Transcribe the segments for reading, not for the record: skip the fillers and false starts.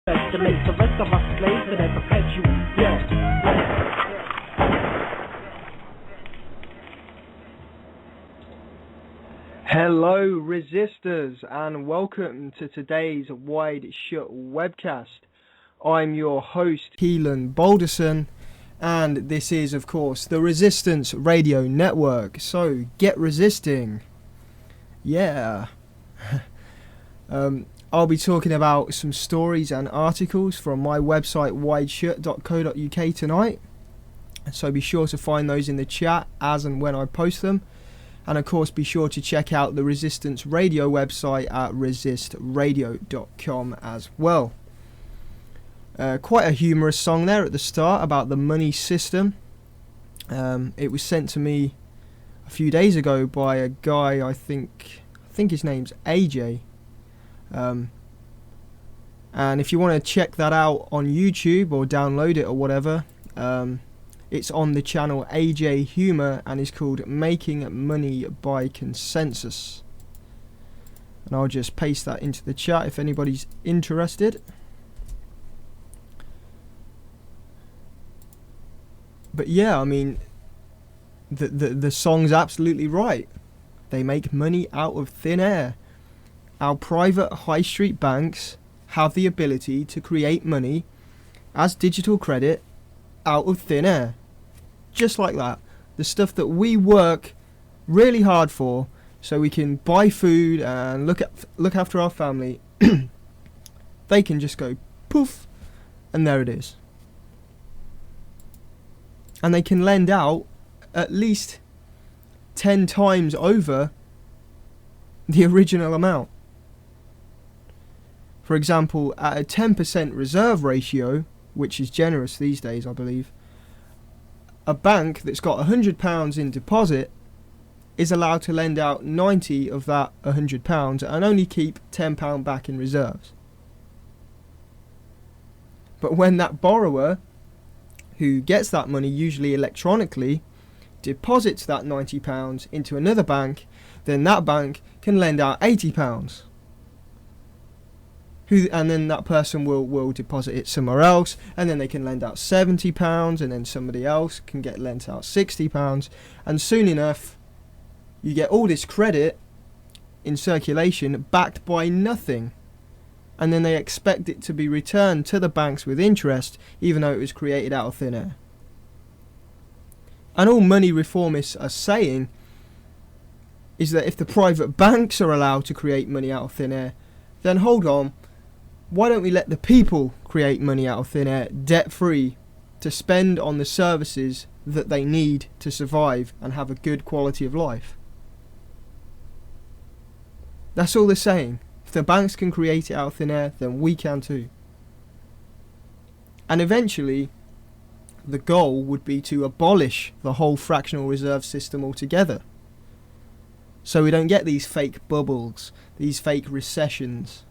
To make the rest of us slaves to their perpetual death. Hello resistors and welcome to today's WideShut Webcast. I'm your host Keelan Balderson and this is of course the Resistance Radio Network, so get resisting. Yeah. I'll be talking about some stories and articles from my website wideshut.co.uk tonight, so be sure to find those in the chat as and when I post them, and of course be sure to check out the Resistance Radio website at resistradio.com as well. Quite a humorous song there at the start about the money system. It was sent to me a few days ago by a guy, I think his name's AJ. And if you want to check that out on YouTube or download it or whatever, it's on the channel AJ Humor and is called Making Money by Consensus. And I'll just paste that into the chat if anybody's interested. But yeah, I mean, the song's absolutely right. They make money out of thin air. Our private high street banks have the ability to create money as digital credit out of thin air. Just like that. The stuff that we work really hard for so we can buy food and look after our family, they can just go poof and there it is. And they can lend out at least 10 times over the original amount. For example, at a 10% reserve ratio, which is generous these days, I believe, a bank that's got £100 in deposit is allowed to lend out 90 of that £100 and only keep £10 back in reserves. But when that borrower, who gets that money usually electronically, deposits that £90 into another bank, then that bank can lend out £80. And then that person will deposit it somewhere else, and then they can lend out £70, and then somebody else can get lent out £60, and soon enough you get all this credit in circulation backed by nothing, and then they expect it to be returned to the banks with interest even though it was created out of thin air. And all money reformists are saying is that if the private banks are allowed to create money out of thin air, then hold on, why don't we let the people create money out of thin air, debt-free, to spend on the services that they need to survive and have a good quality of life? That's all they're saying. If the banks can create it out of thin air, then we can too. And eventually, the goal would be to abolish the whole fractional reserve system altogether, so we don't get these fake bubbles, these fake recessions.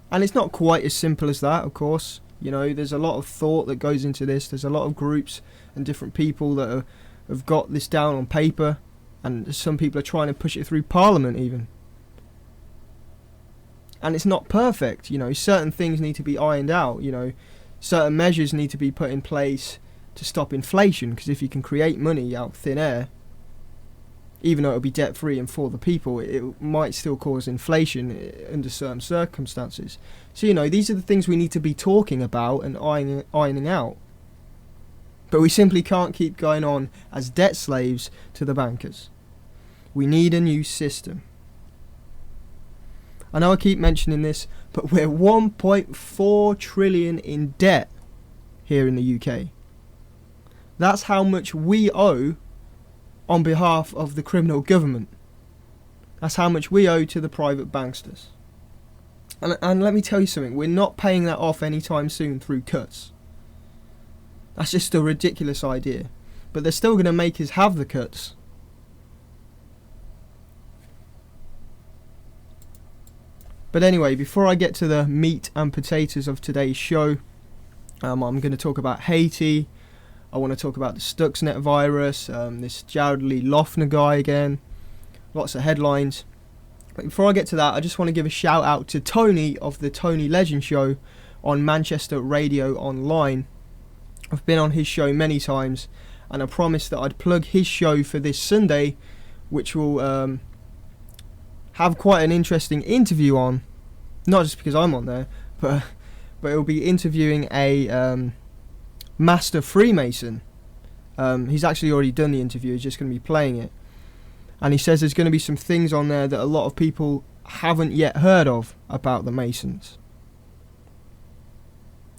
And it's not quite as simple as that, of course. You know, there's a lot of thought that goes into this. There's a lot of groups and different people that have got this down on paper, and some people are trying to push it through Parliament even. And it's not perfect, you know. Certain things need to be ironed out, you know. Certain measures need to be put in place to stop inflation, because if you can create money out of thin air, even though it'll be debt-free and for the people, it might still cause inflation under certain circumstances. So, you know, these are the things we need to be talking about and ironing out. But we simply can't keep going on as debt slaves to the bankers. We need a new system. I know I keep mentioning this, but we're 1.4 trillion in debt here in the UK. That's how much we owe on behalf of the criminal government. That's how much we owe to the private banksters. And let me tell you something, we're not paying that off anytime soon through cuts. That's just a ridiculous idea. But they're still going to make us have the cuts. But anyway, before I get to the meat and potatoes of today's show, I'm going to talk about Haiti. I want to talk about the Stuxnet virus, this Loughner guy again. Lots of headlines. But before I get to that, I just want to give a shout out to Tony of the Tony Legend Show on Manchester Radio Online. I've been on his show many times, and I promised that I'd plug his show for this Sunday, which will have quite an interesting interview on, not just because I'm on there, but it'll be interviewing a master Freemason. He's actually already done the interview, he's just going to be playing it. And he says there's going to be some things on there that a lot of people haven't yet heard of about the Masons.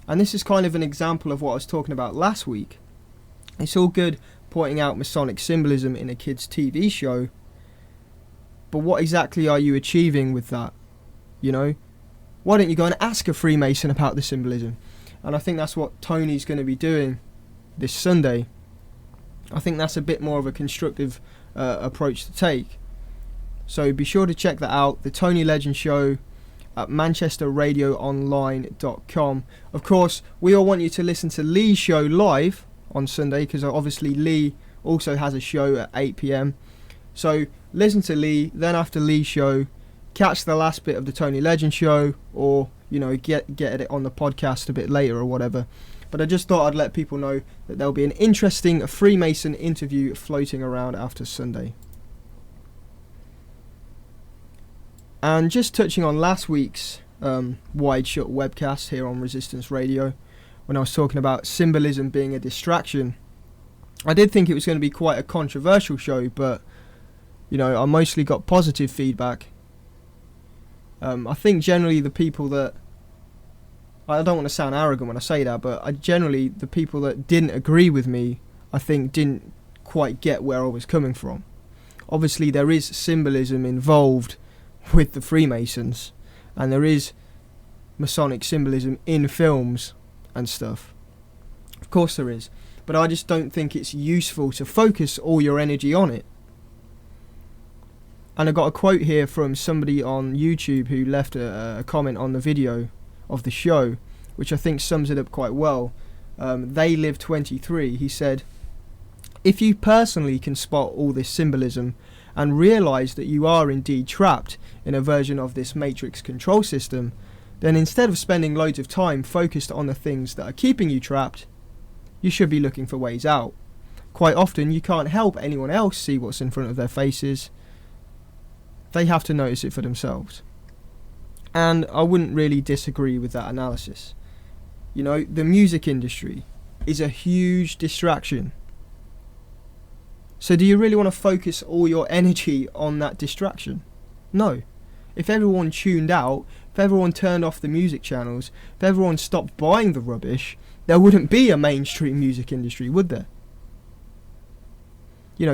And this is kind of an example of what I was talking about last week. It's all good pointing out Masonic symbolism in a kid's TV show, but what exactly are you achieving with that? You know? Why don't you go and ask a Freemason about the symbolism? And I think that's what Tony's going to be doing this Sunday. I think that's a bit more of a constructive approach to take. So be sure to check that out, the Tony Legend Show at manchesterradioonline.com. Of course, we all want you to listen to Lee's show live on Sunday, because obviously Lee also has a show at 8 p.m. So listen to Lee, then after Lee's show, catch the last bit of the Tony Legend Show, or get it on the podcast a bit later or whatever. But I just thought I'd let people know that there'll be an interesting Freemason interview floating around after Sunday. And just touching on last week's WideShut Webcast here on Resistance Radio, when I was talking about symbolism being a distraction, I did think it was going to be quite a controversial show, but I mostly got positive feedback. I think generally the people that, I don't want to sound arrogant when I say that, but the people that didn't agree with me, I think didn't quite get where I was coming from. Obviously there is symbolism involved with the Freemasons, and there is Masonic symbolism in films and stuff. Of course there is, but I just don't think it's useful to focus all your energy on it. And I got a quote here from somebody on YouTube who left a comment on the video of the show, which I think sums it up quite well. They Live 23, he said, "If you personally can spot all this symbolism and realise that you are indeed trapped in a version of this matrix control system, then instead of spending loads of time focused on the things that are keeping you trapped, you should be looking for ways out. Quite often you can't help anyone else see what's in front of their faces. They have to notice it for themselves." And I wouldn't really disagree with that analysis. The music industry is a huge distraction. So do you really want to focus all your energy on that distraction? No. If everyone tuned out, if everyone turned off the music channels, if everyone stopped buying the rubbish, there wouldn't be a mainstream music industry, would there?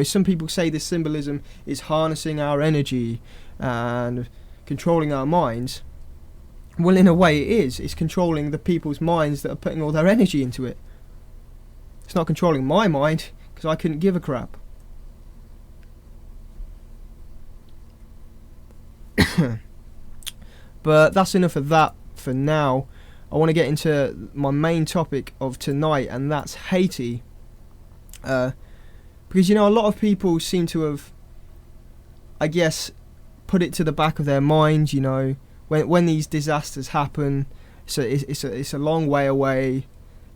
Some people say this symbolism is harnessing our energy and controlling our minds. Well, in a way it is. It's controlling the people's minds that are putting all their energy into it. It's not controlling my mind, because I couldn't give a crap. But that's enough of that for now. I want to get into my main topic of tonight, and that's Haiti. Because a lot of people seem to have, I guess, put it to the back of their mind. When these disasters happen, so it's a long way away.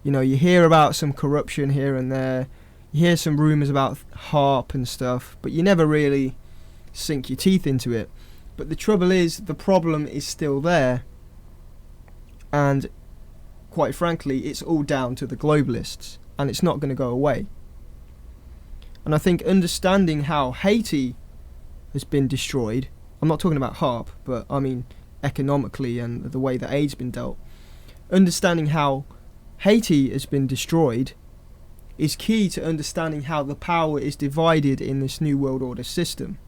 You hear about some corruption here and there, you hear some rumours about HARP and stuff, but you never really sink your teeth into it. But the trouble is, the problem is still there, and quite frankly, it's all down to the globalists, and it's not going to go away. And I think understanding how Haiti has been destroyed, I'm not talking about HARP, but I mean economically and the way that aid's been dealt, understanding how Haiti has been destroyed is key to understanding how the power is divided in this New World Order system.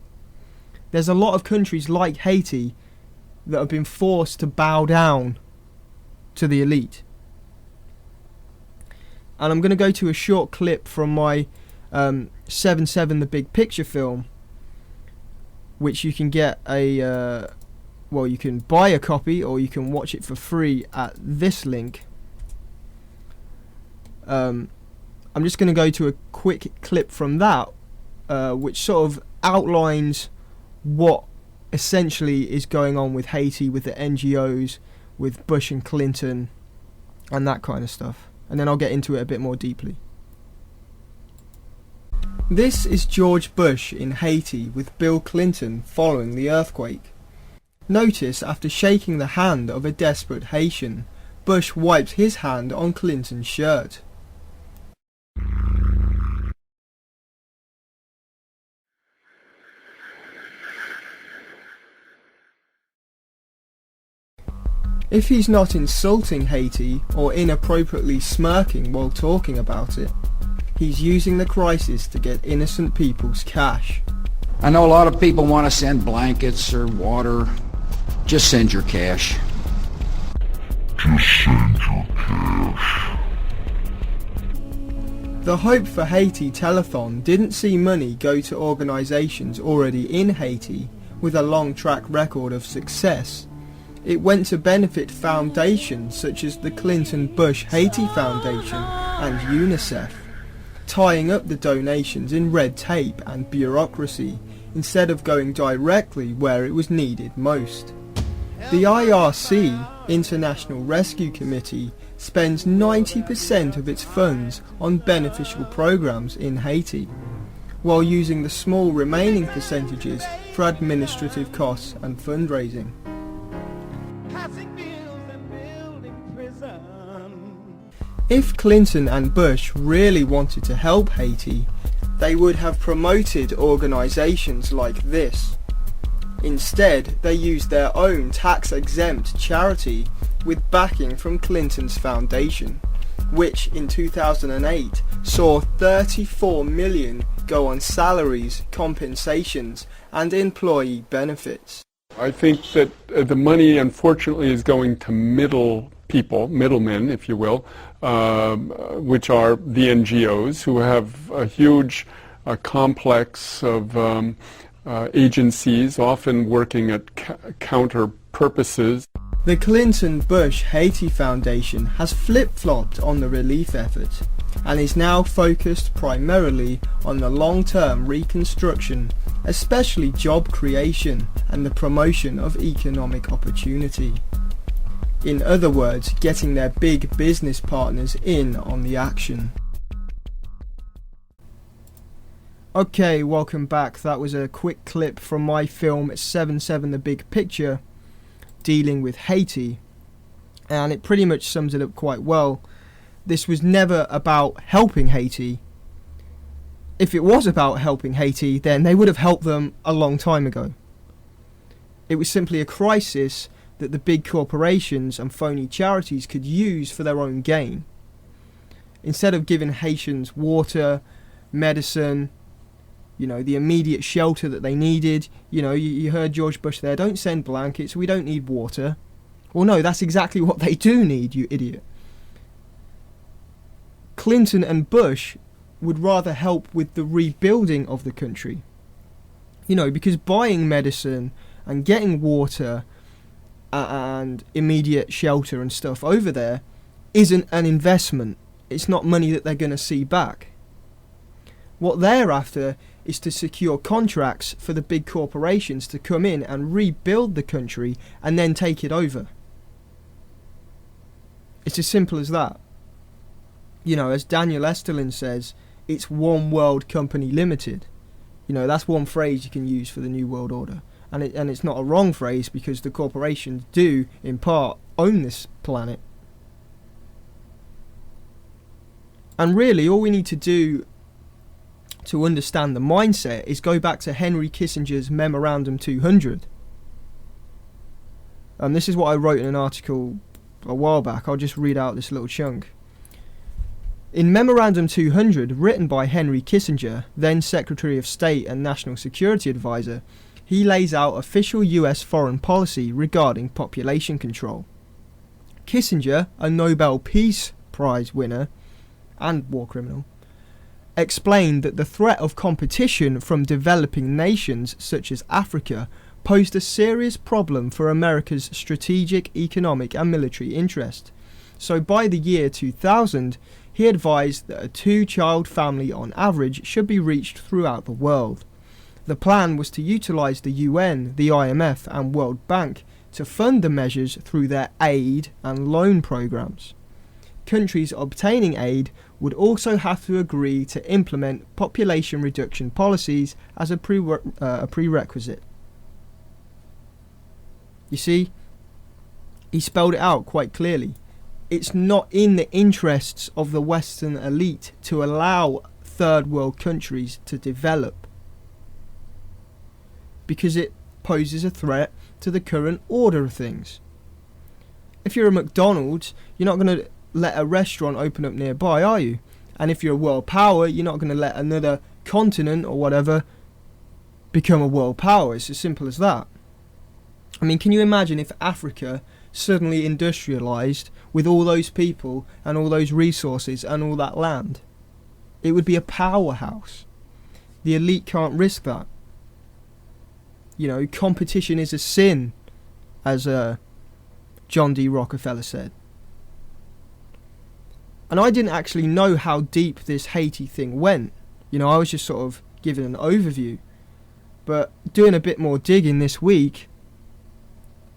There's a lot of countries like Haiti that have been forced to bow down to the elite. And I'm going to go to a short clip from my 7/7 The Big Picture film, which you can get you can buy a copy or you can watch it for free at this link. I'm just going to go to a quick clip from that, which sort of outlines what essentially is going on with Haiti, with the NGOs, with Bush and Clinton, and that kind of stuff. And then I'll get into it a bit more deeply. This is George Bush in Haiti with Bill Clinton following the earthquake. Notice, after shaking the hand of a desperate Haitian, Bush wiped his hand on Clinton's shirt. If he's not insulting Haiti or inappropriately smirking while talking about it, he's using the crisis to get innocent people's cash. I know a lot of people want to send blankets or water. Just send your cash. Just send your cash. The Hope for Haiti telethon didn't see money go to organisations already in Haiti with a long track record of success. It went to benefit foundations such as the Clinton-Bush Haiti Foundation and UNICEF, tying up the donations in red tape and bureaucracy instead of going directly where it was needed most. The IRC, International Rescue Committee, spends 90% of its funds on beneficial programs in Haiti, while using the small remaining percentages for administrative costs and fundraising. If Clinton and Bush really wanted to help Haiti, they would have promoted organisations like this. Instead, they used their own tax-exempt charity with backing from Clinton's foundation, which in 2008 saw $34 million go on salaries, compensations and employee benefits. I think that the money, unfortunately, is going to middlemen, if you will, which are the NGOs, who have a huge complex of agencies, often working at counter purposes. The Clinton-Bush Haiti Foundation has flip-flopped on the relief effort and is now focused primarily on the long-term reconstruction, especially job creation and the promotion of economic opportunity. In other words, getting their big business partners in on the action. Okay, welcome back. That was a quick clip from my film 7/7 The Big Picture, dealing with Haiti, and it pretty much sums it up quite well. This was never about helping Haiti. If it was about helping Haiti, then they would have helped them a long time ago. It was simply a crisis that the big corporations and phony charities could use for their own gain. Instead of giving Haitians water, medicine, the immediate shelter that they needed. You heard George Bush there, don't send blankets, we don't need water. Well, no, that's exactly what they do need, you idiot. Clinton and Bush would rather help with the rebuilding of the country. Because buying medicine and getting water and immediate shelter and stuff over there isn't an investment. It's not money that they're going to see back. What they're after is to secure contracts for the big corporations to come in and rebuild the country and then take it over. It's as simple as that. As Daniel Esterlin says, it's one world company limited. That's one phrase you can use for the New World Order. And it's not a wrong phrase, because the corporations do, in part, own this planet. And really, all we need to do to understand the mindset is go back to Henry Kissinger's Memorandum 200. This is what I wrote in an article a while back. I'll just read out this little chunk. In Memorandum 200, written by Henry Kissinger, then Secretary of State and National Security Advisor, he lays out official US foreign policy regarding population control. Kissinger, a Nobel Peace Prize winner and war criminal, explained that the threat of competition from developing nations such as Africa posed a serious problem for America's strategic, economic and military interest. So by the year 2000, he advised that a two-child family on average should be reached throughout the world. The plan was to utilise the UN, the IMF and World Bank to fund the measures through their aid and loan programmes. Countries obtaining aid would also have to agree to implement population reduction policies as a prerequisite. You see, he spelled it out quite clearly. It's not in the interests of the Western elite to allow third world countries to develop, because it poses a threat to the current order of things. If you're a McDonald's, you're not going to let a restaurant open up nearby, are you? And if you're a world power, you're not going to let another continent or whatever become a world power. It's as simple as that. I mean, can you imagine if Africa suddenly industrialised with all those people and all those resources and all that land? It would be a powerhouse. The elite can't risk that. You know, competition is a sin, as John D. Rockefeller said. And I didn't actually know how deep this Haiti thing went. You know, I was just sort of giving an overview. But doing a bit more digging this week,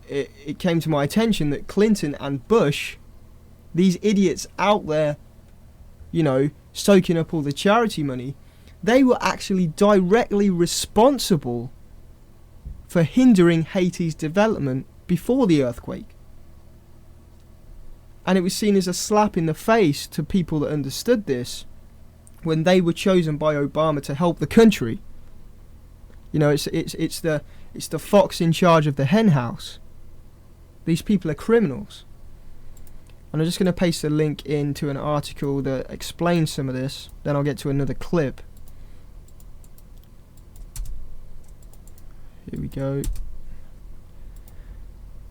it came to my attention that Clinton and Bush, these idiots out there, you know, soaking up all the charity money, they were actually directly responsible for hindering Haiti's development before the earthquake. And it was seen as a slap in the face to people that understood this when they were chosen by Obama to help the country. You know, it's the fox in charge of the hen house. These people are criminals. And I'm just going to paste a link into an article that explains some of this. Then I'll get to another clip. Here we go.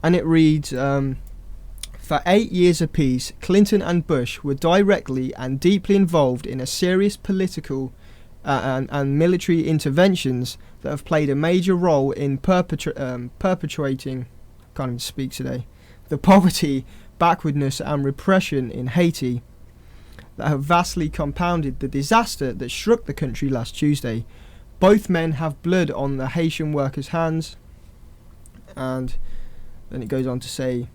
And it reads, for 8 years apiece, Clinton and Bush were directly and deeply involved in a serious political and military interventions that have played a major role in perpetuating, can't even speak today, the poverty, backwardness and repression in Haiti that have vastly compounded the disaster that struck the country last Tuesday. Both men have blood on the Haitian workers' hands. And then it goes on to say,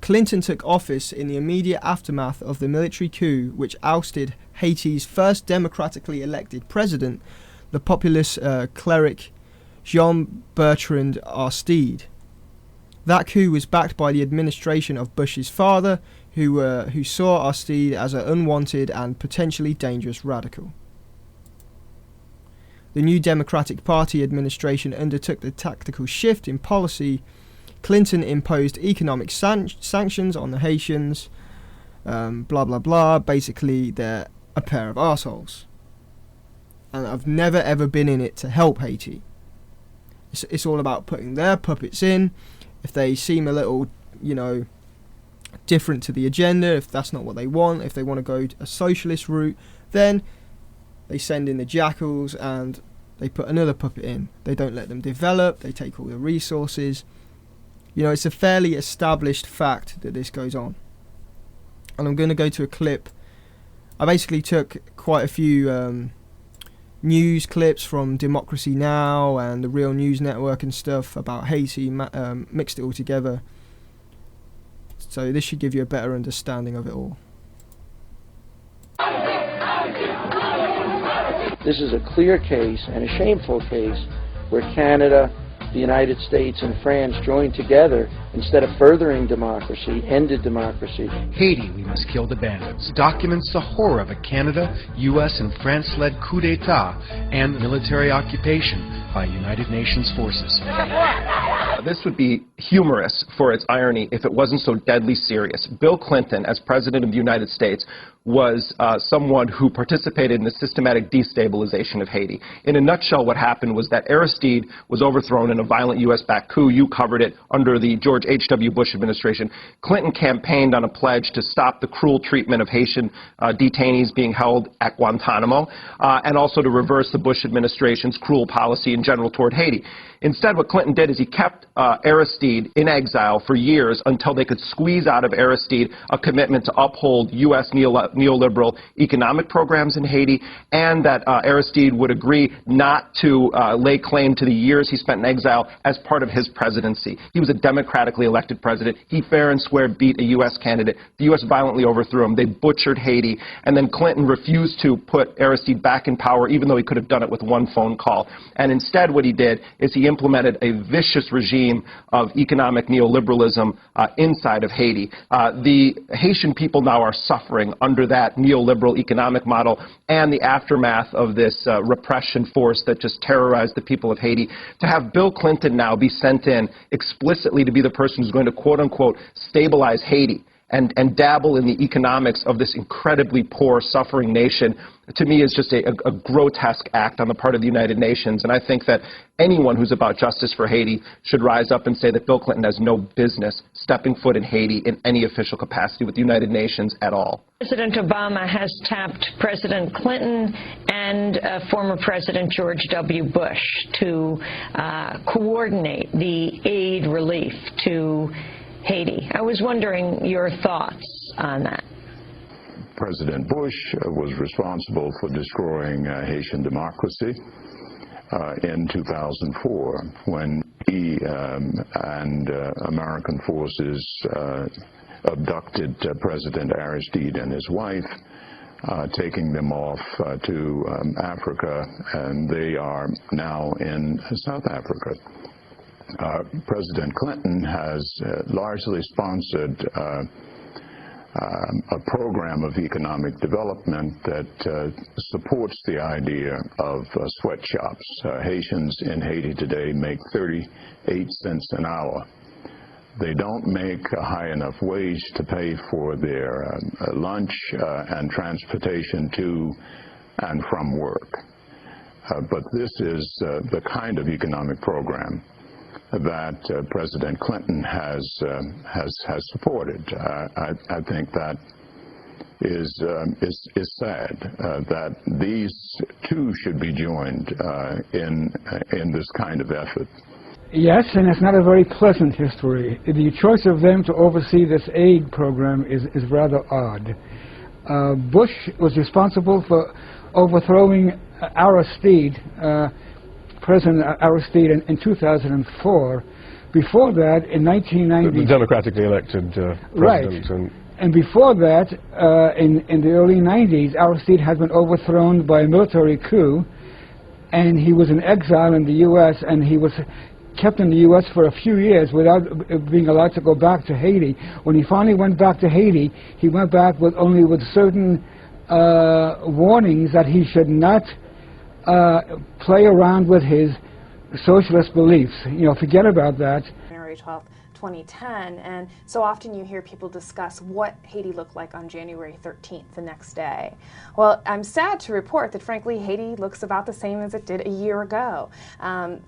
Clinton took office in the immediate aftermath of the military coup which ousted Haiti's first democratically elected president, the populist cleric Jean-Bertrand Aristide. That coup was backed by the administration of Bush's father, who saw Aristide as an unwanted and potentially dangerous radical. The new Democratic Party administration undertook the tactical shift in policy. Clinton imposed economic sanctions on the Haitians, blah blah blah. Basically, they're a pair of arseholes. And I've never ever been in it to help Haiti. It's all about putting their puppets in. If they seem a little, you know, different to the agenda, if that's not what they want, if they want to go a socialist route, then they send in the jackals and they put another puppet in. They don't let them develop, they take all the resources. You know, it's a fairly established fact that this goes on. And I'm going to go to a clip. I basically took quite a few news clips from Democracy Now! And the Real News Network and stuff about Haiti, mixed it all together. So this should give you a better understanding of it all. This is a clear case and a shameful case where Canada, the United States, and France joined together instead of furthering democracy, ended democracy. Haiti, we must kill the bandits, documents the horror of a Canada, U.S. and France-led coup d'etat and military occupation by United Nations forces. This would be humorous for its irony if it wasn't so deadly serious. Bill Clinton, as President of the United States, was someone who participated in the systematic destabilization of Haiti. In a nutshell, what happened was that Aristide was overthrown in a violent U.S.-backed coup. You covered it under the George H.W. Bush administration. Clinton campaigned on a pledge to stop the cruel treatment of Haitian detainees being held at Guantanamo, and also to reverse the Bush administration's cruel policy in general toward Haiti. Instead, what Clinton did is he kept Aristide in exile for years until they could squeeze out of Aristide a commitment to uphold U.S. neoliberal economic programs in Haiti, and that Aristide would agree not to lay claim to the years he spent in exile as part of his presidency. He was a democratically elected president. He fair and square beat a U.S. candidate. The U.S. violently overthrew him. They butchered Haiti. And then Clinton refused to put Aristide back in power, even though he could have done it with one phone call. And instead what he did is he implemented a vicious regime of economic neoliberalism inside of Haiti. The Haitian people now are suffering under that neoliberal economic model and the aftermath of this repression force that just terrorized the people of Haiti. To have Bill Clinton now be sent in explicitly to be the person who's going to, quote-unquote, stabilize Haiti and dabble in the economics of this incredibly poor, suffering nation, to me is just a grotesque act on the part of the United Nations. And I think that anyone who's about justice for Haiti should rise up and say that Bill Clinton has no business stepping foot in Haiti in any official capacity with the United Nations at all. President Obama has tapped President Clinton and former President George W. Bush to coordinate the aid relief to Haiti. I was wondering your thoughts on that. President Bush was responsible for destroying Haitian democracy in 2004 when he and American forces abducted President Aristide and his wife, taking them off to Africa, and they are now in South Africa. President Clinton has largely sponsored a program of economic development that supports the idea of sweatshops. Haitians in Haiti today make 38 cents an hour. They don't make a high enough wage to pay for their lunch and transportation to and from work. But this is the kind of economic program that President Clinton has supported. I think that is sad that these two should be joined in this kind of effort. Yes, and it's not a very pleasant history. The choice of them to oversee this aid program is rather odd. Bush was responsible for overthrowing Aristide, President Aristide, in 2004. Before that, in 1990... The democratically elected president. Right. And before that, in the early 90s, Aristide had been overthrown by a military coup, and he was in exile in the U.S., and he was kept in the U.S. for a few years without being allowed to go back to Haiti. When he finally went back to Haiti, he went back with only with certain warnings that he should not play around with his socialist beliefs. You know, forget about that. January 12th, 2010, and so often you hear people discuss what Haiti looked like on January 13th, the next day. Well, I'm sad to report that, frankly, Haiti looks about the same as it did a year ago.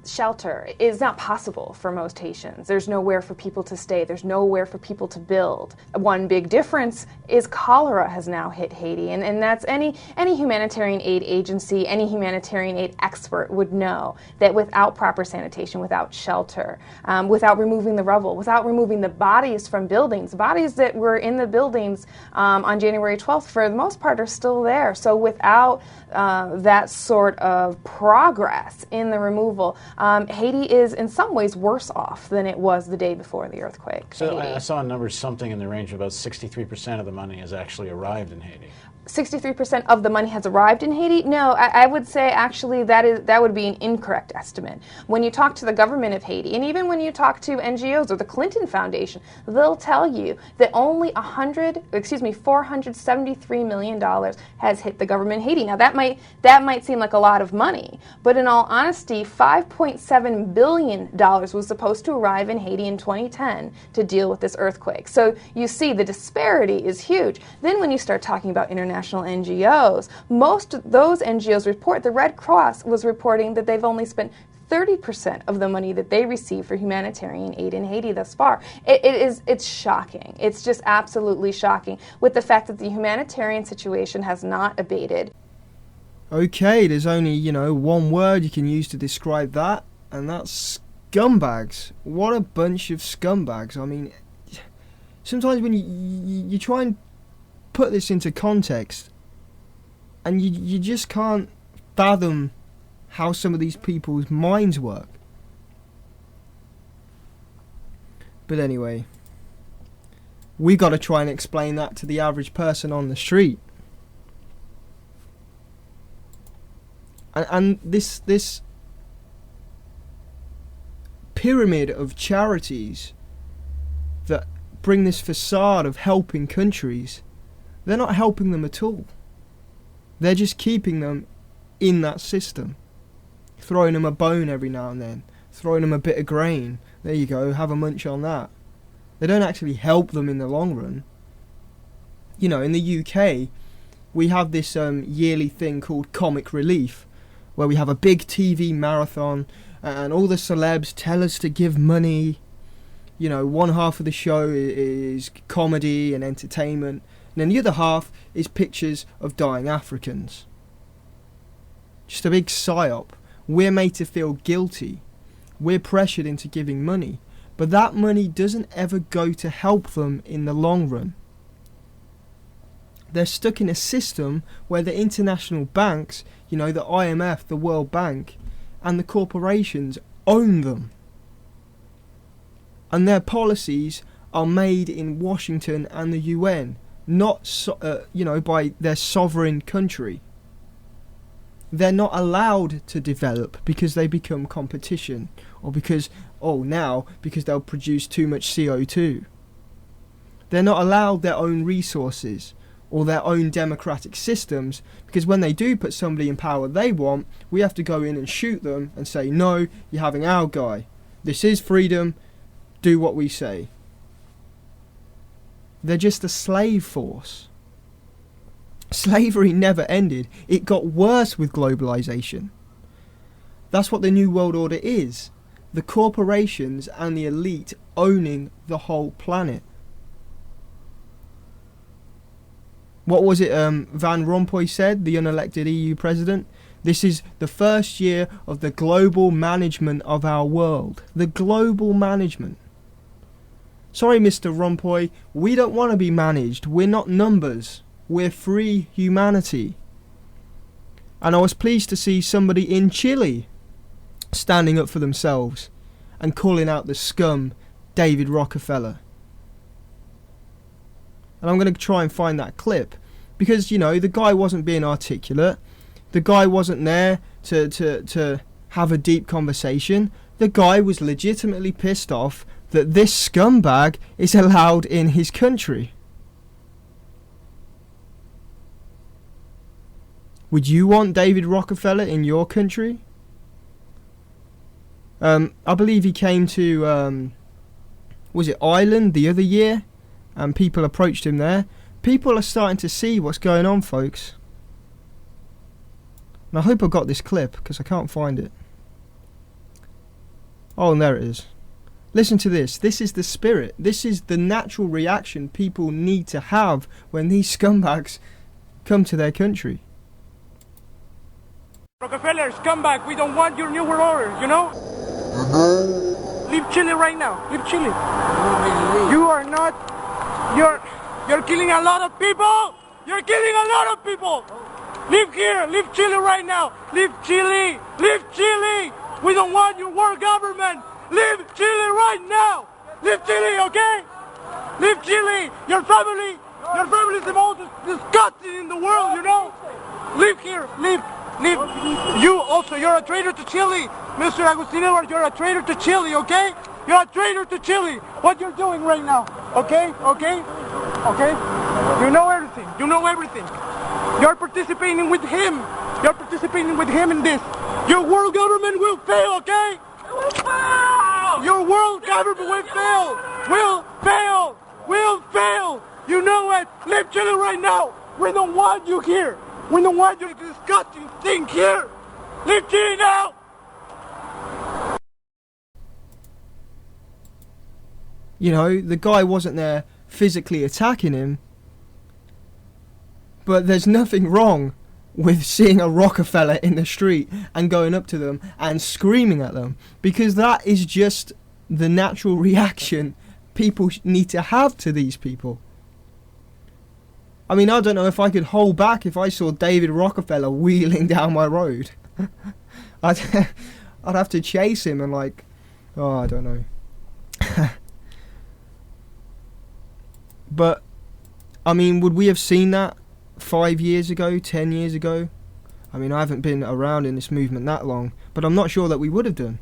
Shelter is not possible for most Haitians. There's nowhere for people to stay. There's nowhere for people to build. One big difference is cholera has now hit Haiti, and that's any humanitarian aid agency, any humanitarian aid expert would know that without proper sanitation, without shelter, without removing the rubble, without removing the bodies from buildings, bodies that were in the buildings on January 12th, for the most part, are still there. So without that sort of progress in the removal, Haiti is in some ways worse off than it was the day before the earthquake. So I saw numbers something in the range of about 63% of the money has actually arrived in Haiti. 63% of the money has arrived in Haiti? No, I would say actually that would be an incorrect estimate. When you talk to the government of Haiti, and even when you talk to NGOs or the Clinton Foundation, they'll tell you that only $473 million has hit the government of Haiti. Now that might seem like a lot of money, but in all honesty, $5.7 billion was supposed to arrive in Haiti in 2010 to deal with this earthquake. So you see the disparity is huge. Then when you start talking about international NGOs, most of those NGOs report, the Red Cross was reporting that they've only spent 30% of the money that they receive for humanitarian aid in Haiti thus far. It's shocking. It's just absolutely shocking with the fact that the humanitarian situation has not abated. Okay, there's only, one word you can use to describe that, and that's scumbags. What a bunch of scumbags. I mean, sometimes when you try and put this into context, and you just can't fathom how some of these people's minds work. But anyway, we got to try and explain that to the average person on the street. And this pyramid of charities that bring this facade of helping countries, they're not helping them at all. They're just keeping them in that system, throwing them a bone every now and then, throwing them a bit of grain. There you go, have a munch on that. They don't actually help them in the long run. You know, in the UK, we have this yearly thing called Comic Relief, where we have a big TV marathon, and all the celebs tell us to give money. You know, one half of the show is comedy and entertainment, and then the other half is pictures of dying Africans. Just a big psyop. We're made to feel guilty. We're pressured into giving money. But that money doesn't ever go to help them in the long run. They're stuck in a system where the international banks, you know, the IMF, the World Bank, and the corporations own them. And their policies are made in Washington and the UN, not by their sovereign country. They're not allowed to develop because they become competition, or because they'll produce too much CO2. They're not allowed their own resources or their own democratic systems, because when they do put somebody in power they want, we have to go in and shoot them and say, no, you're having our guy. This is freedom, do what we say. They're just a slave force. Slavery never ended. It got worse with globalization. That's what the New World Order is. The corporations and the elite owning the whole planet. What was it Van Rompuy said, the unelected EU president? This is the first year of the global management of our world. The global management. Sorry, Mr. Rompuy, we don't want to be managed. We're not numbers. We're free humanity. And I was pleased to see somebody in Chile standing up for themselves and calling out the scum, David Rockefeller. And I'm going to try and find that clip, because, you know, the guy wasn't being articulate. The guy wasn't there to have a deep conversation. The guy was legitimately pissed off that this scumbag is allowed in his country. Would you want David Rockefeller in your country? I believe he came to, was it Ireland the other year? And people approached him there. People are starting to see what's going on, folks. And I hope I got this clip, because I can't find it. Oh, and there it is. Listen to this. This is the spirit. This is the natural reaction people need to have when these scumbags come to their country. Rockefeller, scumbag, we don't want your new world order, you know? Leave Chile right now. Leave Chile. You are not... You're killing a lot of people! You're killing a lot of people! Leave here! Leave Chile right now! Leave Chile! Leave Chile! We don't want your world government! Leave Chile right now! Leave Chile, okay? Leave Chile! Your family is the most disgusting in the world, you know? Leave here! Leave! You also, you're a traitor to Chile! Mr. Agustin Edwards, you're a traitor to Chile, okay? You're a traitor to Chile! What you're doing right now, okay? Okay? Okay? You know everything. You know everything. You're participating with him. You're participating with him in this. Your world government will fail, okay? It will fail! Your world government will fail! Will fail! Will fail! You know it! Leave Chile right now! We don't want you here! We don't want your disgusting thing here! Leave Chile now! You know, the guy wasn't there physically attacking him, but there's nothing wrong with seeing a Rockefeller in the street and going up to them and screaming at them, because that is just the natural reaction people need to have to these people. I mean, I don't know if I could hold back if I saw David Rockefeller wheeling down my road. I'd have to chase him and like, oh, I don't know. But, I mean, would we have seen that 5 years ago, 10 years ago? I mean, I haven't been around in this movement that long, but I'm not sure that we would have done.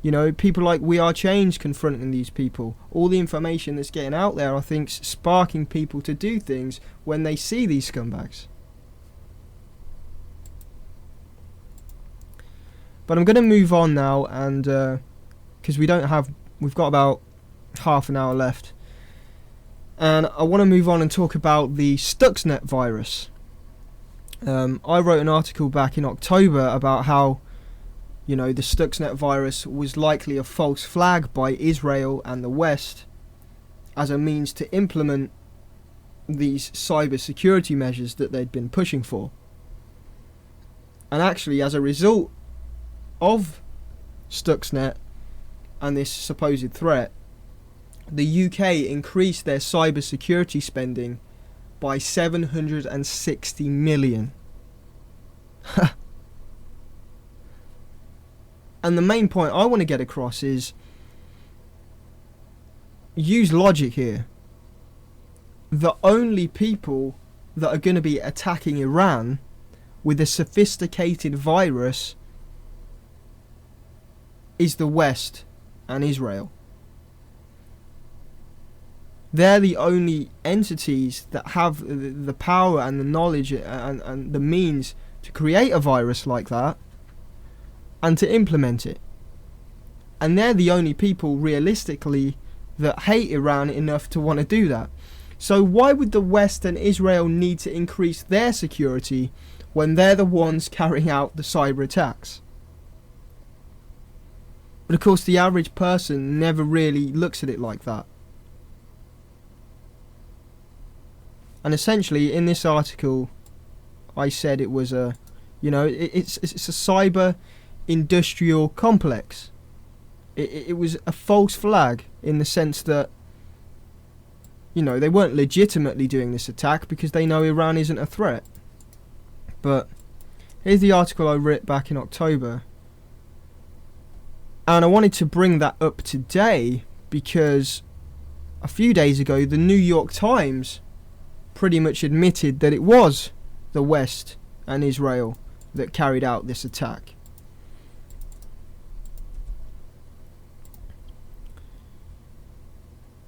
You know, people like We Are Change confronting these people. All the information that's getting out there, I think, sparking people to do things when they see these scumbags. But I'm going to move on now, and because we've got about half an hour left. And I want to move on and talk about the Stuxnet virus. I wrote an article back in October about how, you know, the Stuxnet virus was likely a false flag by Israel and the West as a means to implement these cyber security measures that they'd been pushing for. And actually, as a result of Stuxnet and this supposed threat, the UK increased their cyber security spending by 760 million. And the main point I want to get across is, use logic here. The only people that are going to be attacking Iran with a sophisticated virus is the West and Israel. They're the only entities that have the power and the knowledge and the means to create a virus like that and to implement it. And they're the only people realistically that hate Iran enough to want to do that. So why would the West and Israel need to increase their security when they're the ones carrying out the cyber attacks? But of course the average person never really looks at it like that. And essentially in this article I said it was a, you know, it's a cyber industrial complex. It was a false flag in the sense that, you know, they weren't legitimately doing this attack because they know Iran isn't a threat. But here's the article I wrote back in October. And I wanted to bring that up today because a few days ago the New York Times pretty much admitted that it was the West and Israel that carried out this attack.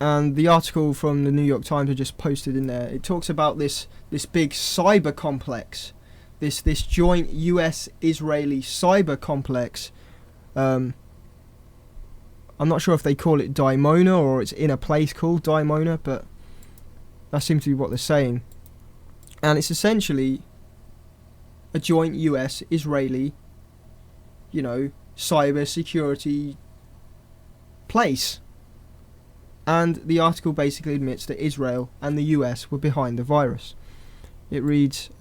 And the article from the New York Times I just posted in there, it talks about this big cyber complex, this joint US-Israeli cyber complex. I'm not sure if they call it Dimona or it's in a place called Dimona, but that seems to be what they're saying. And it's essentially a joint US-Israeli, you know, cyber security place. And the article basically admits that Israel and the US were behind the virus. It reads,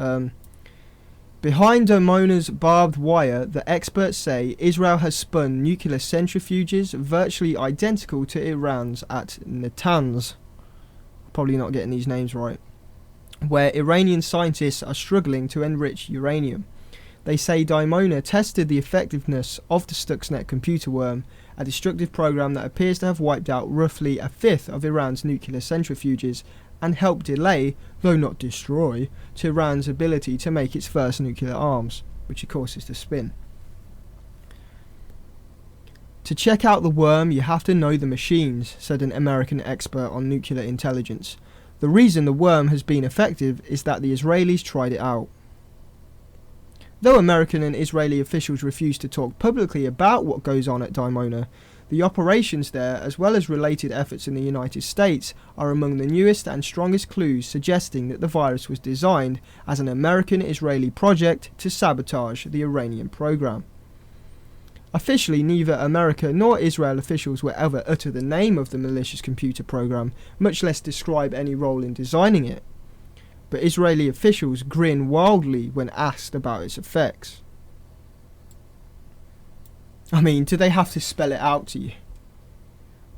behind Dimona's barbed wire, the experts say Israel has spun nuclear centrifuges virtually identical to Iran's at Natanz. Probably not getting these names right. Where Iranian scientists are struggling to enrich uranium. They say Dimona tested the effectiveness of the Stuxnet computer worm, a destructive program that appears to have wiped out roughly a fifth of Iran's nuclear centrifuges and helped delay, though not destroy, Tehran's ability to make its first nuclear arms, which of course is the spin. To check out the worm, you have to know the machines, said an American expert on nuclear intelligence. The reason the worm has been effective is that the Israelis tried it out. Though American and Israeli officials refuse to talk publicly about what goes on at Dimona, the operations there, as well as related efforts in the United States, are among the newest and strongest clues suggesting that the virus was designed as an American-Israeli project to sabotage the Iranian program. Officially, neither America nor Israel officials will ever utter the name of the malicious computer program, much less describe any role in designing it. But Israeli officials grin wildly when asked about its effects. I mean, do they have to spell it out to you?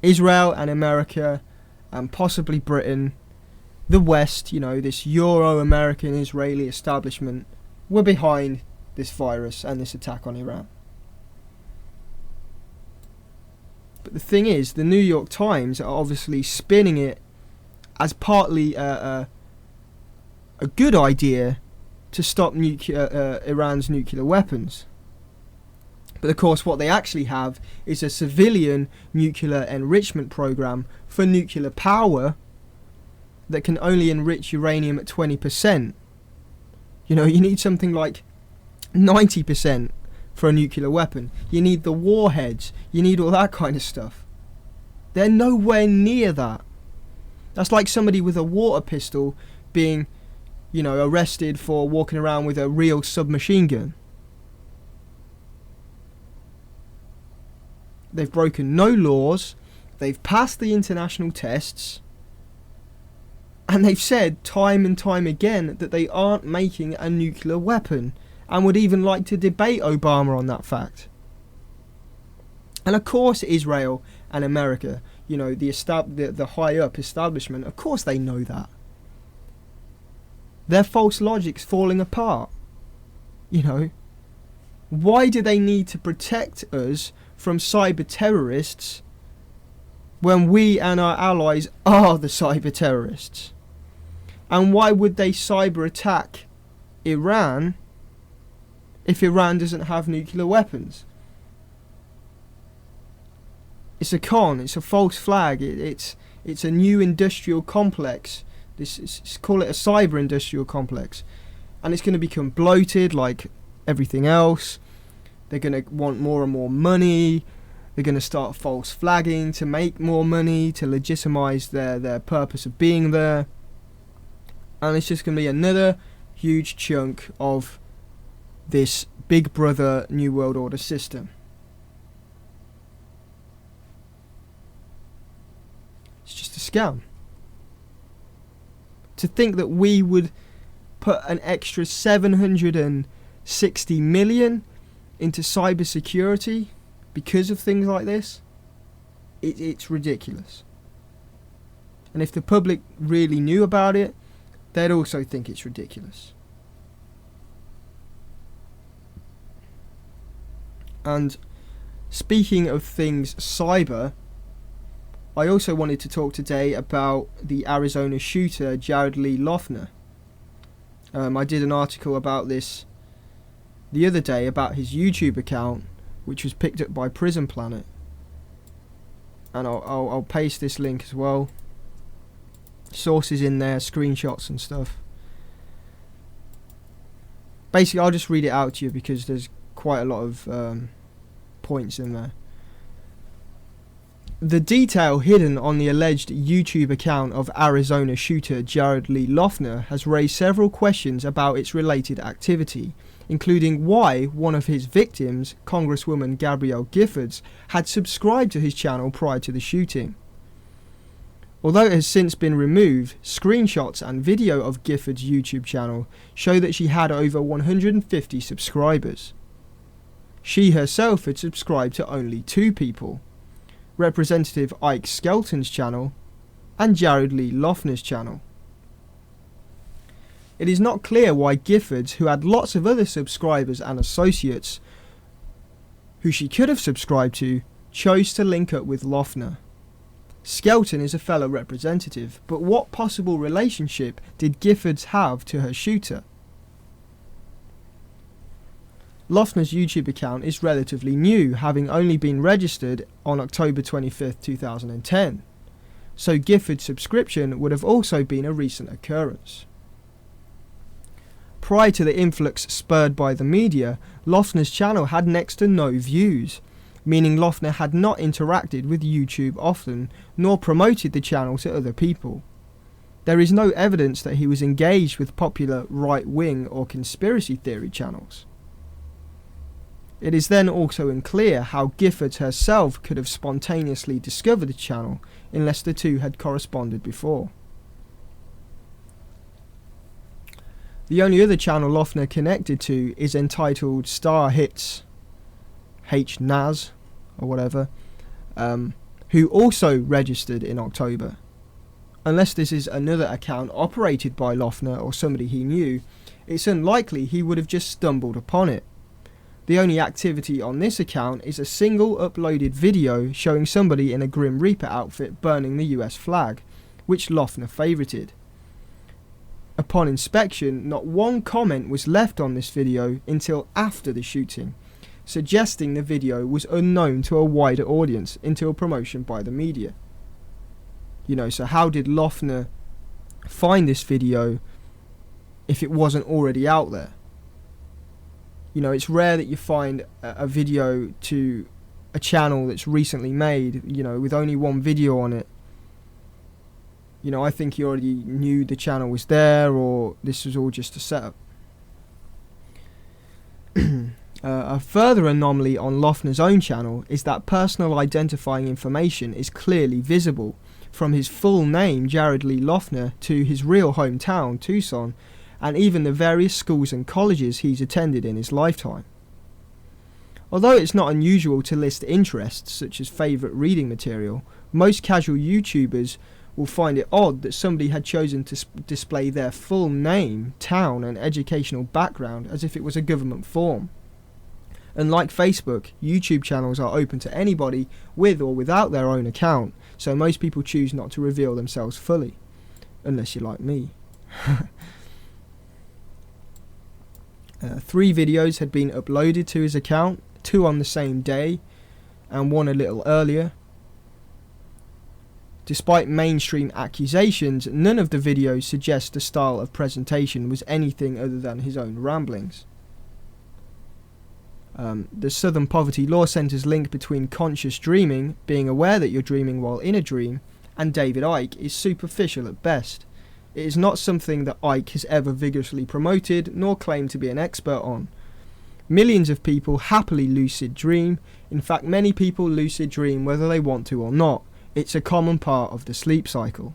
Israel and America and possibly Britain, the West, this Euro-American Israeli establishment, were behind this virus and this attack on Iran. But the thing is, the New York Times are obviously spinning it as partly a good idea to stop Iran's nuclear weapons. But of course what they actually have is a civilian nuclear enrichment program for nuclear power that can only enrich uranium at 20%. You need something like 90% for a nuclear weapon. You need the warheads, you need all that kind of stuff. They're nowhere near that. That's like somebody with a water pistol being, arrested for walking around with a real submachine gun. They've broken no laws, they've passed the international tests, and they've said time and time again that they aren't making a nuclear weapon, and would even like to debate Obama on that fact. And of course Israel and America, the high-up establishment, of course they know that. Their false logic's falling apart. Why do they need to protect us from cyber terrorists when we and our allies are the cyber terrorists? And why would they cyber attack Iran if Iran doesn't have nuclear weapons? It's a con, it's a false flag, it's a new industrial complex. Call it a cyber industrial complex. And it's going to become bloated like everything else. They're going to want more and more money. They're going to start false flagging to make more money, to legitimize their purpose of being there. And it's just going to be another huge chunk of this Big Brother New World Order system. It's just a scam. To think that we would put an extra 760 million into cybersecurity because of things like this, it's ridiculous. And if the public really knew about it, they'd also think it's ridiculous. And speaking of things cyber, I also wanted to talk today about the Arizona shooter Jared Lee Loughner. I did an article about this the other day about his YouTube account, which was picked up by Prison Planet, and I'll paste this link as well. Sources in there, screenshots and stuff. Basically, I'll just read it out to you because there's quite a lot of points in there. The detail hidden on the alleged YouTube account of Arizona shooter Jared Lee Loughner has raised several questions about its related activity, including why one of his victims, Congresswoman Gabrielle Giffords, had subscribed to his channel prior to the shooting. Although it has since been removed, screenshots and video of Giffords' YouTube channel show that she had over 150 subscribers. She herself had subscribed to only 2 people, Representative Ike Skelton's channel and Jared Lee Loughner's channel. It is not clear why Giffords, who had lots of other subscribers and associates who she could have subscribed to, chose to link up with Loughner. Skelton is a fellow representative, but what possible relationship did Giffords have to her shooter? Loughner's YouTube account is relatively new, having only been registered on October 25th, 2010, so Giffords' subscription would have also been a recent occurrence. Prior to the influx spurred by the media, Loughner's channel had next to no views, meaning Loughner had not interacted with YouTube often, nor promoted the channel to other people. There is no evidence that he was engaged with popular right-wing or conspiracy theory channels. It is then also unclear how Giffords herself could have spontaneously discovered the channel unless the two had corresponded before. The only other channel Loughner connected to is entitled Star Hits HNAS or whatever, who also registered in October. unless this is another account operated by Loughner or somebody he knew, it's unlikely he would have just stumbled upon it. The only activity on this account is a single uploaded video showing somebody in a Grim Reaper outfit burning the US flag, which Loughner favorited. Upon inspection, not one comment was left on this video until after the shooting, suggesting the video was unknown to a wider audience until promotion by the media. You know, so how did Loughner find this video if it wasn't already out there? You know, it's rare that you find a video to a channel that's recently made, you know, with only one video on it. You know, I think he already knew the channel was there, or this was all just a setup. A further anomaly on Loughner's own channel is that personal identifying information is clearly visible, from his full name, Jared Lee Loughner, to his real hometown, Tucson, and even the various schools and colleges he's attended in his lifetime. Although it's not unusual to list interests such as favourite reading material, most casual YouTubers will find it odd that somebody had chosen to display their full name, town and educational background as if it was a government form. Unlike Facebook, YouTube channels are open to anybody with or without their own account, so most people choose not to reveal themselves fully, unless you're like me. 3 videos had been uploaded to his account, 2 on the same day and 1 a little earlier. Despite mainstream accusations, none of the videos suggest the style of presentation was anything other than his own ramblings. The Southern Poverty Law Center's link between conscious dreaming, being aware that you're dreaming while in a dream, and David Icke is superficial at best. It is not something that Icke has ever vigorously promoted nor claimed to be an expert on. Millions of people happily lucid dream. In fact, many people lucid dream whether they want to or not. It's a common part of the sleep cycle.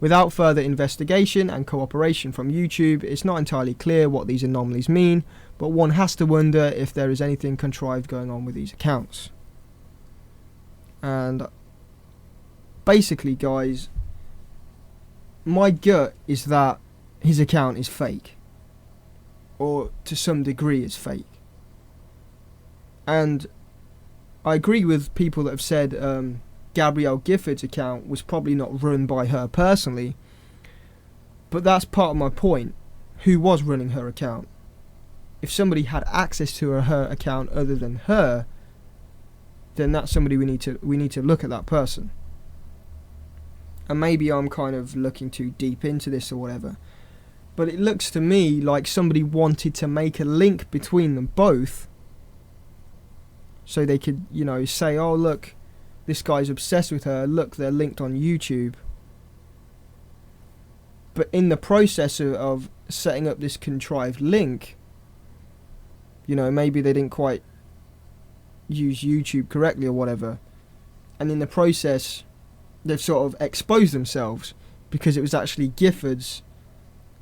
Without further investigation and cooperation from YouTube, it's not entirely clear what these anomalies mean, but one has to wonder if there is anything contrived going on with these accounts. And basically, guys, my gut is that his account is fake, or to some degree it's fake. And I agree with people that have said Gabrielle Gifford's account was probably not run by her personally, but that's part of my point. Who was running her account? If somebody had access to her account other than her, then that's somebody we need to look at that person. And maybe I'm kind of looking too deep into this or whatever, but it looks to me like somebody wanted to make a link between them both, so they could, you know, say, oh look, this guy's obsessed with her, look, they're linked on YouTube. But in the process of setting up this contrived link, you know, maybe they didn't quite use YouTube correctly or whatever, and in the process they've sort of exposed themselves, because it was actually Giffords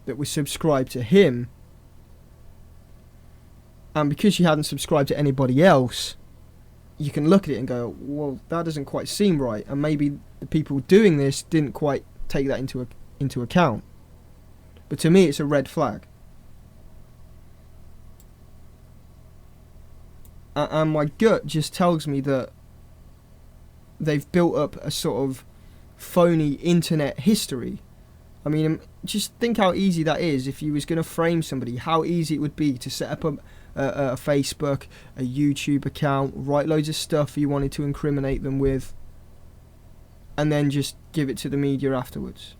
that was subscribed to him, and because she hadn't subscribed to anybody else, you can look at it and go, well, that doesn't quite seem right, and maybe the people doing this didn't quite take that into account. But to me, it's a red flag. And my gut just tells me that they've built up a sort of phony internet history. I mean, just think how easy that is. If you was going to frame somebody, how easy it would be to set up a Facebook, a YouTube account, write loads of stuff you wanted to incriminate them with, and then just give it to the media afterwards.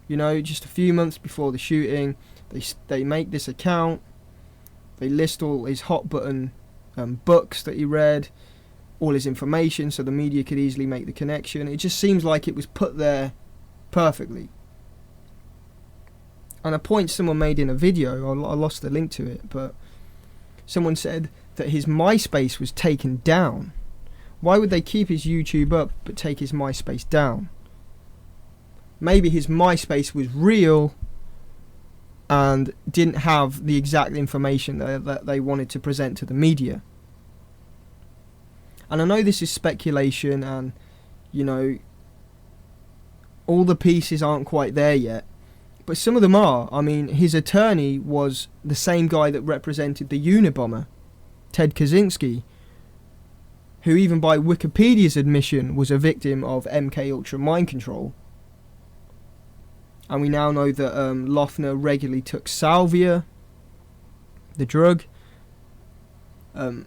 You know, just a few months before the shooting, they make this account, they list all his hot button books that he read, all his information, so the media could easily make the connection. It just seems like it was put there perfectly. And a point someone made in a video, I lost the link to it, but someone said that his MySpace was taken down. Why would they keep his YouTube up but take his MySpace down? Maybe his MySpace was real and didn't have the exact information that they wanted to present to the media. And I know this is speculation, and you know, all the pieces aren't quite there yet, but some of them are. I mean, his attorney was the same guy that represented the Unabomber, Ted Kaczynski, who even by Wikipedia's admission was a victim of MK Ultra mind control. And we now know that Loughner regularly took salvia, the drug. Now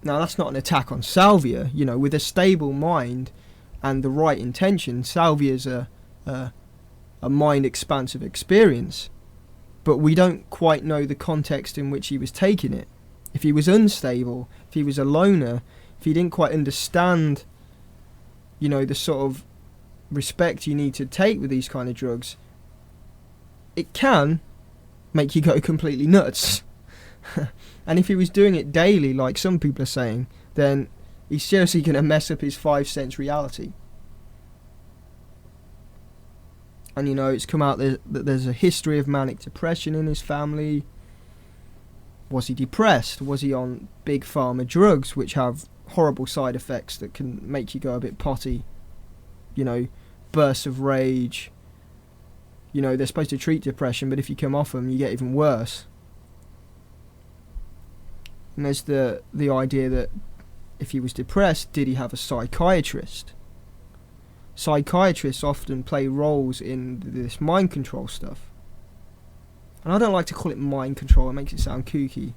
that's not an attack on salvia. You know, with a stable mind and the right intention, salvia is a mind expansive experience. But we don't quite know the context in which he was taking it. If he was unstable, if he was a loner, if he didn't quite understand, you know, the sort of respect you need to take with these kind of drugs, it can make you go completely nuts. And if he was doing it daily, like some people are saying, then he's seriously going to mess up his 5 sense reality. And you know, it's come out that there's a history of manic depression in his family. Was he depressed? Was he on big pharma drugs, which have horrible side effects that can make you go a bit potty? You know, bursts of rage. You know, they're supposed to treat depression, but if you come off them, you get even worse. And there's the idea that if he was depressed, did he have a psychiatrist? Psychiatrists often play roles in this mind control stuff. And I don't like to call it mind control, it makes it sound kooky.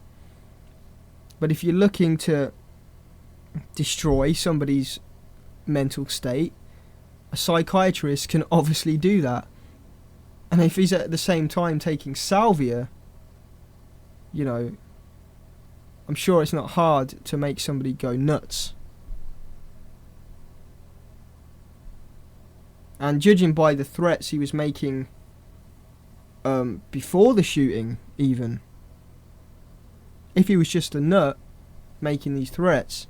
But if you're looking to destroy somebody's mental state, a psychiatrist can obviously do that. And if he's at the same time taking salvia, you know, I'm sure it's not hard to make somebody go nuts. And judging by the threats he was making before the shooting, even, if he was just a nut making these threats,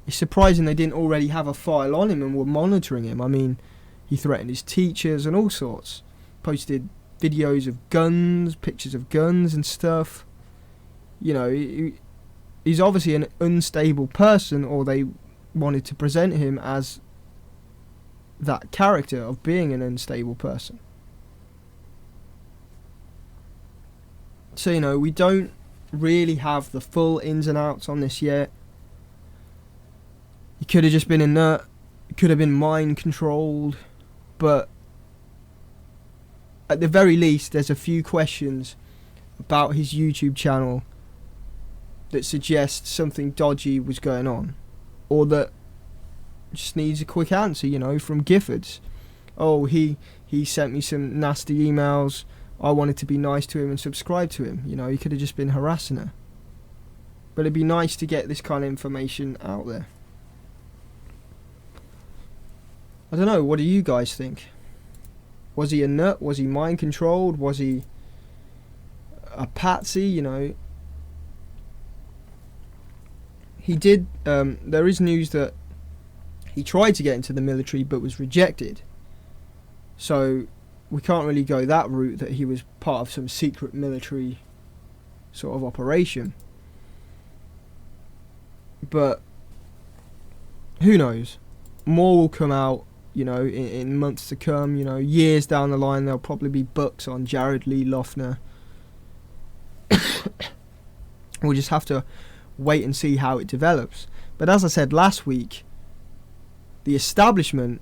it's surprising they didn't already have a file on him and were monitoring him. I mean, he threatened his teachers and all sorts. Posted videos of guns, pictures of guns and stuff. You know, he's obviously an unstable person, or they wanted to present him as that character of being an unstable person. So, you know, we don't really have the full ins and outs on this yet. He could have just been a nut, he could have been mind controlled, but at the very least there's a few questions about his YouTube channel that suggest something dodgy was going on, or that just needs a quick answer, you know, from Giffords. Oh, he sent me some nasty emails, I wanted to be nice to him and subscribe to him. You know, he could have just been harassing her. But it'd be nice to get this kind of information out there. I don't know, what do you guys think? Was he a nut? Was he mind controlled? Was he a patsy? You know, he did, there is news that he tried to get into the military but was rejected. So we can't really go that route, that he was part of some secret military sort of operation. But who knows? More will come out, you know, in months to come. You know, years down the line, there'll probably be books on Jared Lee Loughner. We'll just have to wait and see how it develops. But as I said last week, the establishment,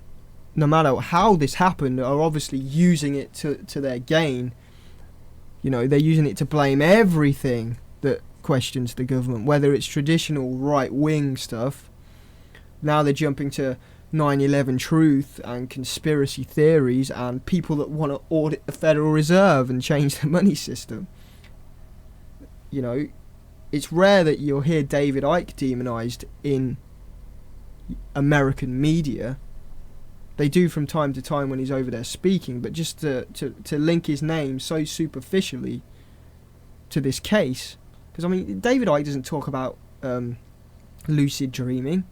no matter how this happened, are obviously using it to their gain. You know, they're using it to blame everything that questions the government, whether it's traditional right-wing stuff. Now they're jumping to 9/11 truth and conspiracy theories and people that want to audit the Federal Reserve and change the money system. You know, it's rare that you'll hear David Icke demonised in American media. They do from time to time when he's over there speaking, but just to link his name so superficially to this case, because I mean, David Icke doesn't talk about lucid dreaming.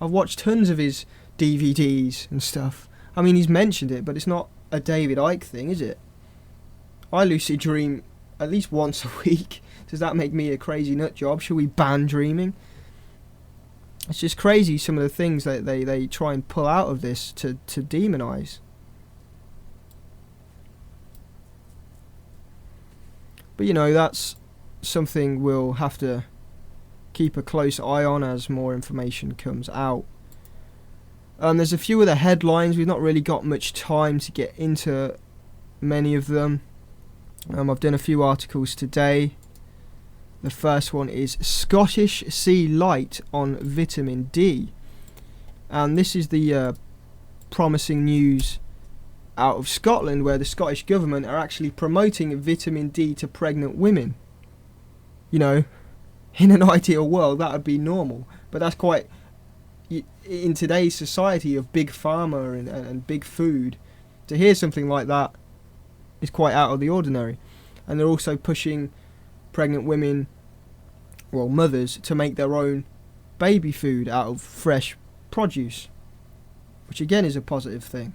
I've watched tons of his DVDs and stuff. I mean, he's mentioned it, but it's not a David Icke thing, is it? I lucid dream at least once a week. Does that make me a crazy nut job? Should we ban dreaming? It's just crazy some of the things that they try and pull out of this to demonize. But that's something we'll have to keep a close eye on as more information comes out. There's a few other headlines. We've not really got much time to get into many of them. I've done a few articles today. The first one is Scottish Sea Light on Vitamin D. And this is the promising news out of Scotland, where the Scottish government are actually promoting vitamin D to pregnant women. In an ideal world that would be normal, but that's quite, in today's society of big pharma and big food, to hear something like that is quite out of the ordinary. And they're also pushing pregnant women, well, mothers, to make their own baby food out of fresh produce, which again is a positive thing.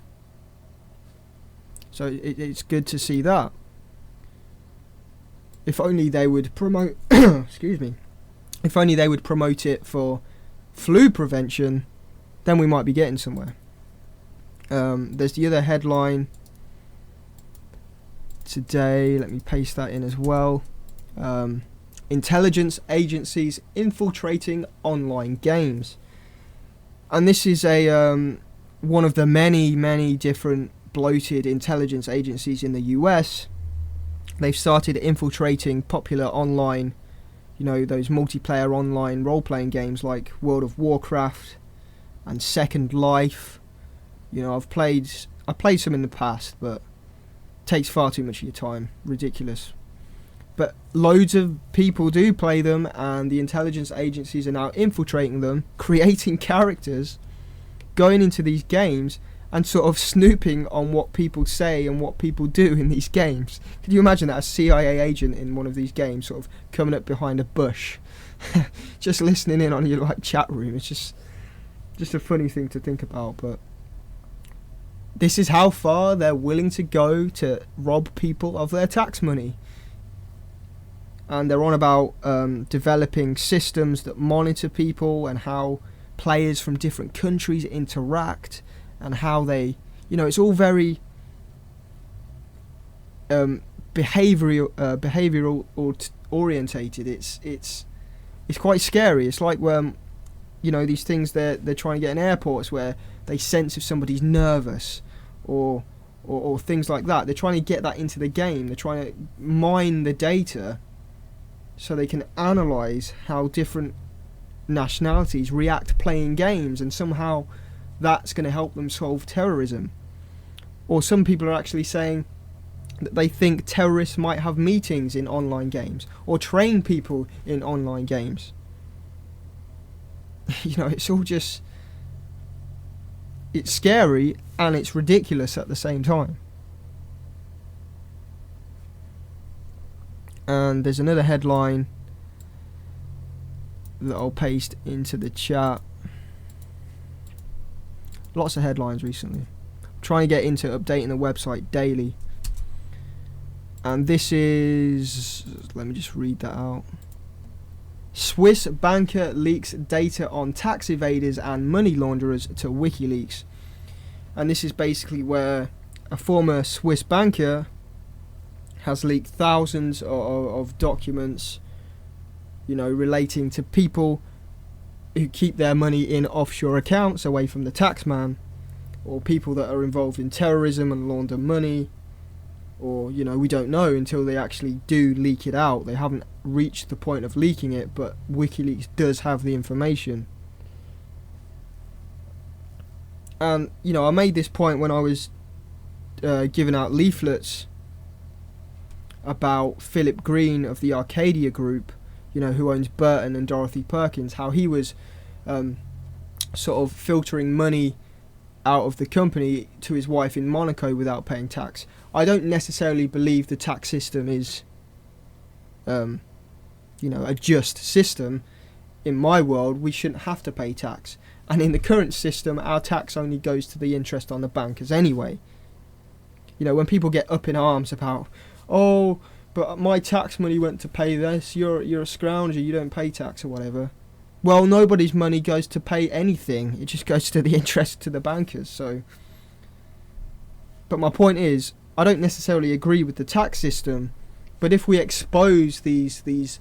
So it's good to see that. If only they would promote excuse me, if only they would promote it for flu prevention, then we might be getting somewhere. There's the other headline today, let me paste that in as well. Intelligence agencies infiltrating online games. And this is one of the many different bloated intelligence agencies in the US. They've started infiltrating popular online, those multiplayer online role-playing games like World of Warcraft and Second Life. I've played some in the past, but it takes far too much of your time. Ridiculous. But loads of people do play them, and the intelligence agencies are now infiltrating them, creating characters, going into these games and sort of snooping on what people say and what people do in these games. Could you imagine that, a CIA agent in one of these games sort of coming up behind a bush just listening in on your chat room? It's just a funny thing to think about. But this is how far they're willing to go to rob people of their tax money. And they're on about developing systems that monitor people and how players from different countries interact, and how they, it's all very behavioral orientated. It's quite scary. It's like these things they're trying to get in airports where they sense if somebody's nervous or things like that. They're trying to get that into the game. They're trying to mine the data so they can analyze how different nationalities react playing games, and somehow that's going to help them solve terrorism. Or some people are actually saying that they think terrorists might have meetings in online games or train people in online games. It's all just, it's scary and it's ridiculous at the same time. And there's another headline that I'll paste into the chat. Lots of headlines recently. I'm trying to get into updating the website daily. And this is, let me just read that out. Swiss banker leaks data on tax evaders and money launderers to WikiLeaks. And this is basically where a former Swiss banker has leaked thousands of documents, relating to people who keep their money in offshore accounts away from the tax man, or people that are involved in terrorism and launder money, or we don't know until they actually do leak it out. They haven't reached the point of leaking it, but WikiLeaks does have the information. And I made this point when I was giving out leaflets about Philip Green of the Arcadia Group, who owns Burton and Dorothy Perkins, how he was sort of filtering money out of the company to his wife in Monaco without paying tax. I don't necessarily believe the tax system is a just system. In my world, we shouldn't have to pay tax, and in the current system our tax only goes to the interest on the bankers anyway. When people get up in arms about, but my tax money went to pay this, you're a scrounger, you don't pay tax or whatever. well, nobody's money goes to pay anything. It just goes to the interest to the bankers. So, but my point is, I don't necessarily agree with the tax system, but if we expose these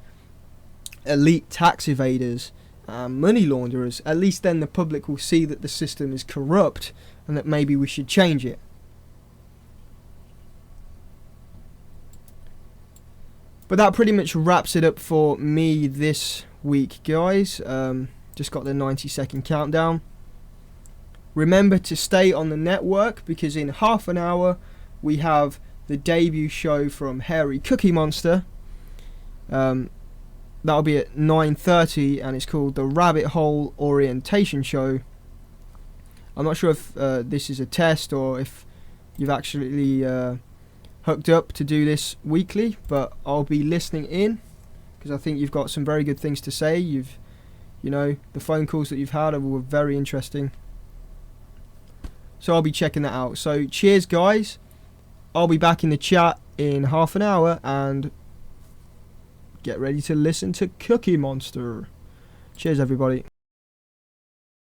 elite tax evaders, money launderers, at least then the public will see that the system is corrupt and that maybe we should change it. But that pretty much wraps it up for me this week, guys. Just got the 90-second countdown. Remember to stay on the network, because in half an hour we have the debut show from Hairy Cookie Monster. That'll be at 9:30, and it's called the Rabbit Hole Orientation Show. I'm not sure if this is a test or if you've actually hooked up to do this weekly, but I'll be listening in because I think you've got some very good things to say. You know, the phone calls that you've had were very interesting, so I'll be checking that out. So cheers, guys. I'll be back in the chat in half an hour, and get ready to listen to Cookie Monster. Cheers, everybody.